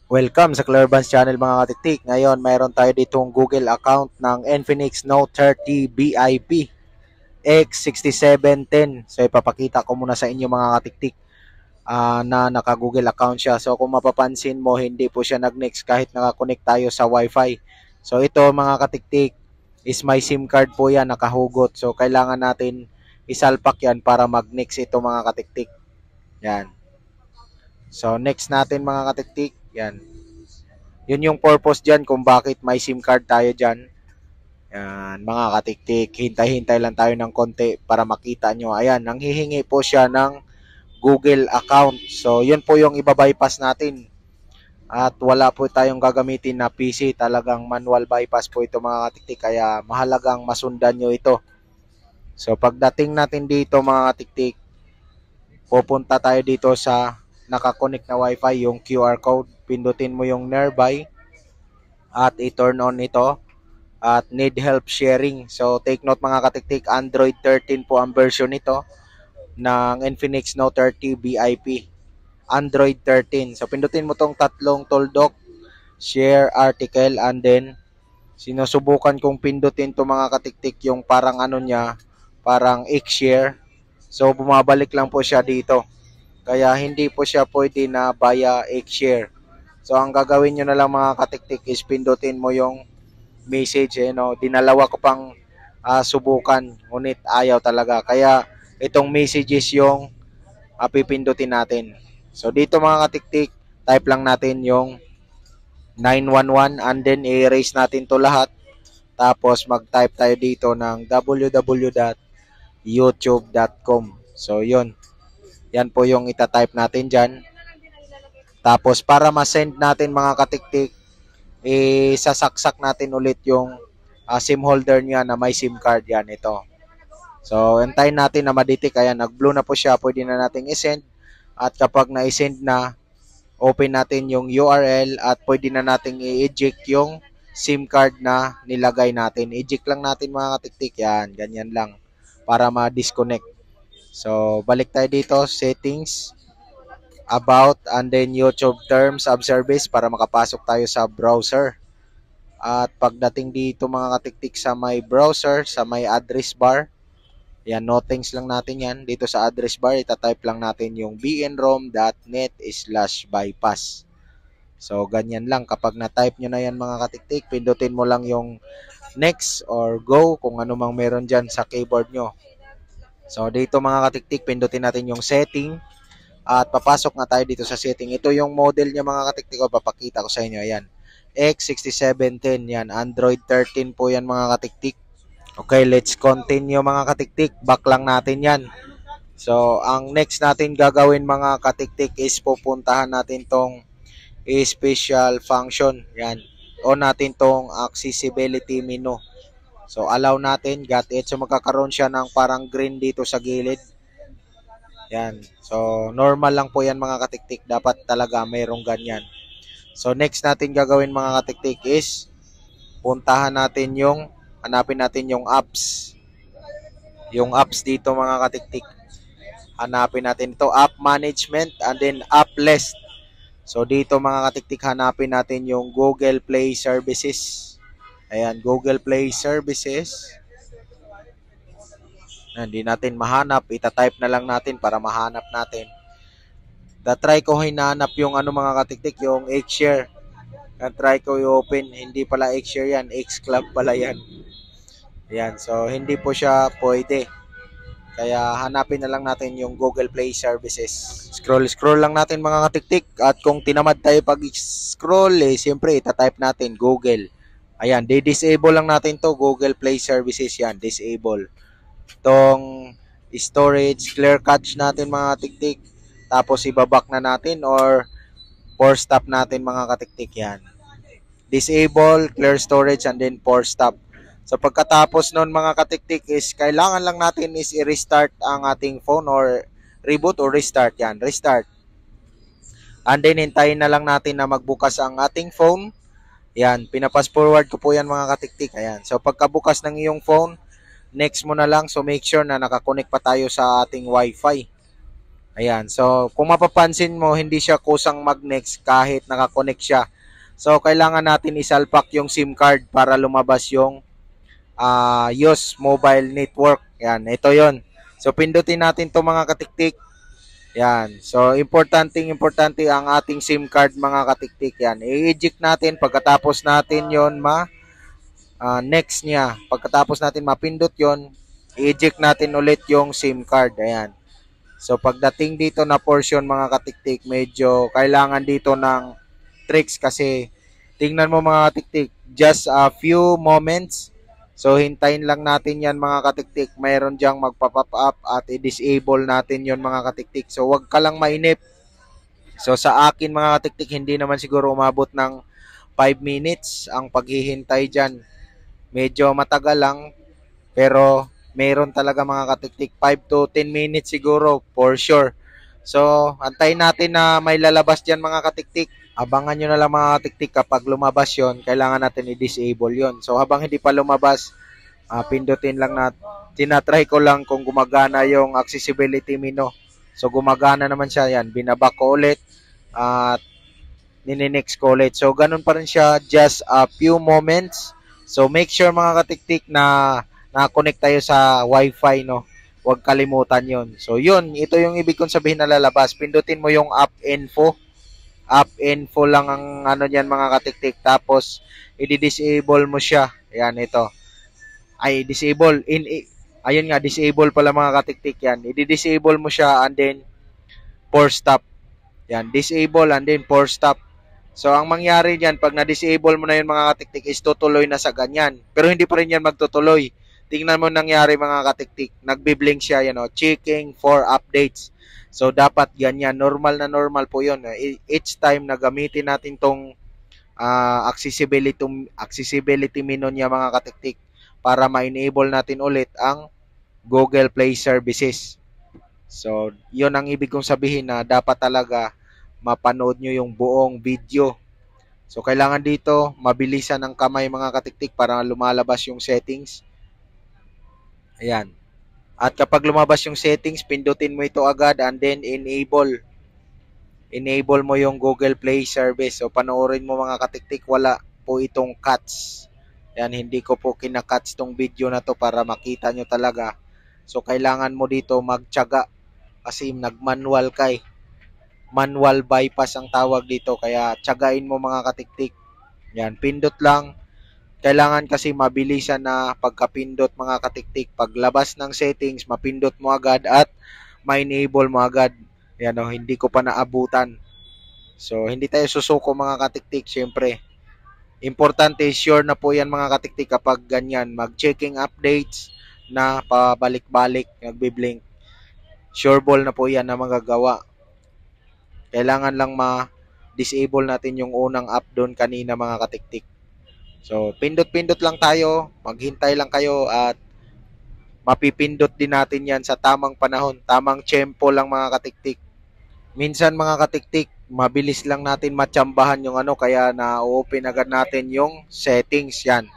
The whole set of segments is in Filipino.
Welcome sa Clearbans Channel mga katiktik. Ngayon, mayroon tayo ditong Google account ng Infinix Note 30 BIP X6710. So, ipapakita ko muna sa inyo mga katiktik na naka-Google account siya. So, kung mapapansin mo, hindi po siya nag-next kahit nakakonect tayo sa Wi-Fi. So, ito mga katiktik is my SIM card po yan, nakahugot. So, kailangan natin isalpak yan para mag-next ito mga katiktik. Yan. So, next natin mga katiktik. Yan. Yun yung purpose dyan kung bakit may SIM card tayo dyan. Yan, mga katiktik, hintay-hintay lang tayo ng konti para makita nyo. Ayan, nanghihingi po siya ng Google account. So, yun po yung ibabypass natin. At wala po tayong gagamitin na PC. Talagang manual bypass po ito mga katiktik. Kaya mahalagang masundan nyo ito. So, pagdating natin dito mga katiktik, pupunta tayo dito sa nakakonect na wifi, yung QR code. Pindutin mo yung nearby at i-turn on ito at need help sharing. So take note mga katiktik, Android 13 po ang version nito ng Infinix Note 30 BIP. Android 13. So pindutin mo tong tatlong tuldok, share article, and then sinusubukan kong pindutin to mga katiktik yung parang ano niya, parang X-share. So bumabalik lang po siya dito. Kaya hindi po siya pwede na via X-share. So ang gagawin nyo na lang mga katiktik is pindutin mo yung message. Dinalawa ko pang subukan, ngunit ayaw talaga. Kaya itong messages yung pipindutin natin. So dito mga katiktik, type lang natin yung 911 and then i-erase natin to lahat. Tapos mag-type tayo dito ng www.youtube.com. So yun, yan po yung itatype natin dyan. Tapos para ma-send natin mga katiktik, sasaksak natin ulit yung SIM holder niya na may SIM card yan ito. So, antayin natin na ma-detect. Kaya nag-blue na po siya. Pwede na natin i-send. At kapag na-send na, open natin yung URL at pwede na natin i-eject yung SIM card na nilagay natin. Eject lang natin mga katiktik. Yan, ganyan lang para ma-disconnect. So, balik tayo dito. Settings, about, and then YouTube terms of service para makapasok tayo sa browser. At pagdating dito mga katiktik sa may browser, sa may address bar, yan, nothings lang natin yan. Dito sa address bar, itatype lang natin yung bnrom.net/bypass. So, ganyan lang. Kapag na-type nyo na yan mga katiktik, pindutin mo lang yung next or go kung ano mang meron dyan sa keyboard nyo. So, dito mga katiktik, pindutin natin yung setting. At papasok nga tayo dito sa setting. Ito yung model niya mga katiktik ko. Papakita ko sa inyo. Ayan. X6710. Yan. Android 13 po yan mga katiktik. Okay, let's continue mga katiktik. Back lang natin yan. So, ang next natin gagawin mga katiktik is pupuntahan natin tong special function. Yan. On natin tong accessibility menu. So, allow natin. Got it. So, magkakaroon siya ng parang green dito sa gilid. Yan. So, normal lang po yan mga katiktik. Dapat talaga mayroong ganyan. So, next natin gagawin mga katiktik is puntahan natin yung hanapin natin yung apps. Yung apps dito mga katiktik. Hanapin natin ito, app management and then app list. So dito mga katiktik, hanapin natin yung Google Play Services. Ayan, Google Play Services. Hindi natin mahanap, itatype na lang natin para mahanap natin. Try ko hinahanap yung ano mga katiktik, yung X-share. Try ko i-open, hindi pala X-share yan, X-club pala yan. Ayan, so hindi po siya pwede. Kaya hanapin na lang natin yung Google Play Services. Scroll lang natin mga katiktik. At kung tinamad tayo pag-scroll, siyempre itatype natin Google. Ayan, disable lang natin to Google Play Services yan, disable. Itong storage, clear cache natin mga katiktik. Tapos ibaback na natin or force stop natin mga katiktik yan. Disable, clear storage, and then force stop. So pagkatapos nun mga katiktik is kailangan lang natin is i-restart ang ating phone or reboot or restart yan. Restart. And then hintayin na lang natin na magbukas ang ating phone. Yan. Pinapass forward ko po yan mga katiktik. Ayan. So pagkabukas ng iyong phone, next mo na lang. So make sure na nakakonect pa tayo sa ating wifi. Ayan. So, kung mapapansin mo, hindi siya kusang mag-next kahit nakakonect siya. So, kailangan natin isalpak yung SIM card para lumabas yung use mobile network. Yan, ito yon. So, pindutin natin to mga katiktik. Yan. So, importante ang ating SIM card mga katiktik. Yan. I-eject natin pagkatapos natin yon next niya. Pagkatapos natin mapindot yon, i-eject natin ulit yung SIM card. Ayan. So, pagdating dito na portion mga katiktik, medyo kailangan dito ng tricks kasi tingnan mo mga katiktik, just a few moments. So, hintayin lang natin yan mga katiktik. Mayroon diyang magpa-pop up at i-disable natin yon mga katiktik. So, wag ka lang mainip. So, sa akin mga katiktik, hindi naman siguro umabot ng 5 minutes ang paghihintay dyan. Medyo matagal lang, pero meron talaga mga katiktik 5 to 10 minutes siguro for sure. So, antayin natin na may lalabas diyan mga katiktik. Abangan nyo na lang mga katiktik kapag lumabas yon, kailangan natin i-disable yon. So, habang hindi pa lumabas, pindutin lang natin. Tinatry ko lang kung gumagana yung accessibility menu. So, gumagana naman siya yan. Binaba ko ulit at nininext ko ulit. So, ganun pa rin siya, just a few moments. So, make sure mga katiktik na nakakonect tayo sa Wi-Fi, no? Huwag kalimutan yon. So, yun. Ito yung ibig kong sabihin na lalabas. Pindutin mo yung app info. App info lang ang ano niyan mga katiktik. Tapos, i-disable mo siya. Ayan, ito. Ay, disable. Ayun nga, disable pala mga katiktik yan. I-disable mo siya and then force stop. Yan, disable and then force stop. So, ang mangyari diyan pag na-disable mo na yun mga katiktik is tutuloy na sa ganyan. Pero hindi pa rin yan magtutuloy. Tingnan mo nangyari mga katiktik. Nagbi-blink siya, checking for updates. So, dapat ganyan. Normal na normal po yun. Each time na gamitin natin tong accessibility menu niya mga katiktik para ma-enable natin ulit ang Google Play Services. So, yun ang ibig kong sabihin na dapat talaga mapanood nyo yung buong video. So, kailangan dito mabilisan ang kamay mga katiktik para lumalabas yung settings. Ayan. At kapag lumabas yung settings, pindutin mo ito agad and then enable. Enable mo yung Google Play Service. So, panoorin mo mga katiktik, wala po itong cuts. Yan, hindi ko po kina-cuts tong video na to para makita nyo talaga. So, kailangan mo dito magtiyaga kasi nag-manual kay. Manual bypass ang tawag dito, kaya tiyagain mo mga katiktik. Yan, pindot lang. Kailangan kasi mabilisan na pagkapindot mga katiktik. Paglabas ng settings, mapindot mo agad at ma-enable mo agad. Yan o, hindi ko pa naabutan. So, hindi tayo susuko mga katiktik, syempre. Importante, sure na po yan mga katiktik kapag ganyan. Mag-checking updates na pabalik-balik, nagbi-blink. Sure ball na po yan na magagawa. Kailangan lang ma-disable natin yung unang app doon kanina mga katiktik. So, pindot-pindot lang tayo, maghintay lang kayo at mapipindot din natin yan sa tamang panahon, tamang tempo lang mga katiktik. Minsan mga katiktik, mabilis lang natin matsambahan yung kaya na-open agad natin yung settings yan.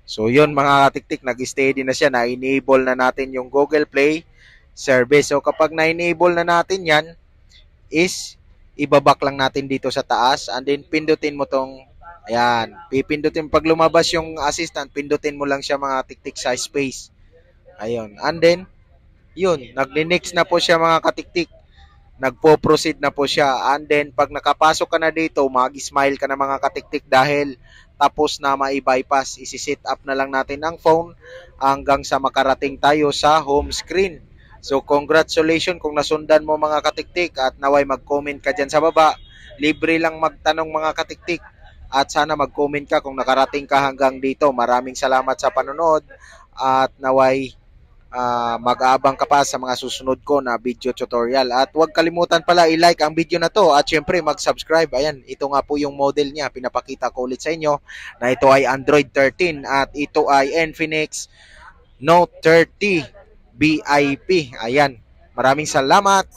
So, yun mga katiktik, nag-steady na siya, na-enable na natin yung Google Play Service. So, kapag na-enable na natin yan, is ibabak lang natin dito sa taas and then pindutin mo tong ayan, pipindutin pag lumabas yung assistant, pindutin mo lang siya mga tiktik sa space. Ayun, and then yun, nagne-next na po siya mga katiktik. Nagpo-proceed na po siya and then pag nakapasok ka na dito, mag-smile ka na mga katiktik dahil tapos na mai-bypass. Isi-set up na lang natin ang phone hanggang sa makarating tayo sa home screen. So, congratulations kung nasundan mo mga katiktik at naway mag-comment ka dyan sa baba. Libre lang magtanong mga katiktik at sana mag-comment ka kung nakarating ka hanggang dito. Maraming salamat sa panonood at naway mag-aabang ka pa sa mga susunod ko na video tutorial. At huwag kalimutan pala i-like ang video na to at syempre mag-subscribe. Ayan, ito nga po yung model niya. Pinapakita ko ulit sa inyo na ito ay Android 13 at ito ay Infinix Note 30 VIP. Ayan. Maraming salamat.